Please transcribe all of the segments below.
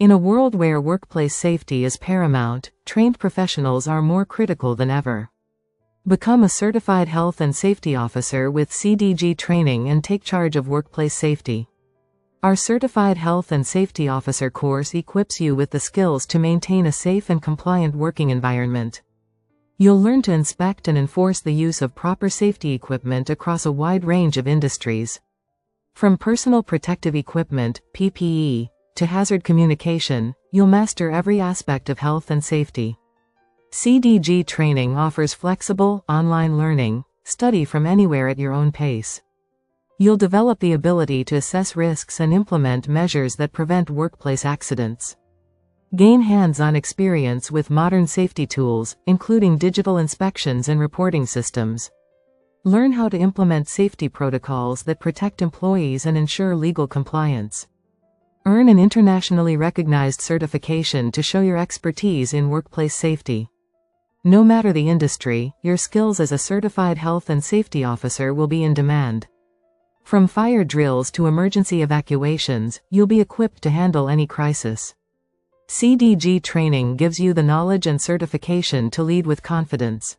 In a world where workplace safety is paramount, trained professionals are more critical than ever. Become a certified health and safety officer with CDG Training and take charge of workplace safety. Our Certified Health and Safety Officer course equips you with the skills to maintain a safe and compliant working environment. You'll learn to inspect and enforce the use of proper safety equipment across a wide range of industries. From personal protective equipment, PPE, to hazard communication, you'll master every aspect of health and safety. CDG Training offers flexible, online learning. Study from anywhere at your own pace. You'll develop the ability to assess risks and implement measures that prevent workplace accidents. Gain hands-on experience with modern safety tools, including digital inspections and reporting systems. Learn how to implement safety protocols that protect employees and ensure legal compliance. Earn an internationally recognized certification to show your expertise in workplace safety. No matter the industry, your skills as a certified health and safety officer will be in demand. From fire drills to emergency evacuations, you'll be equipped to handle any crisis. CDG Training gives you the knowledge and certification to lead with confidence.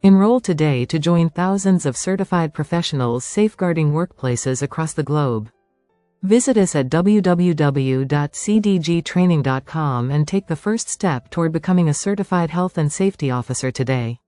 Enroll today to join thousands of certified professionals safeguarding workplaces across the globe. Visit us at www.cdgtraining.com and take the first step toward becoming a certified health and safety officer today.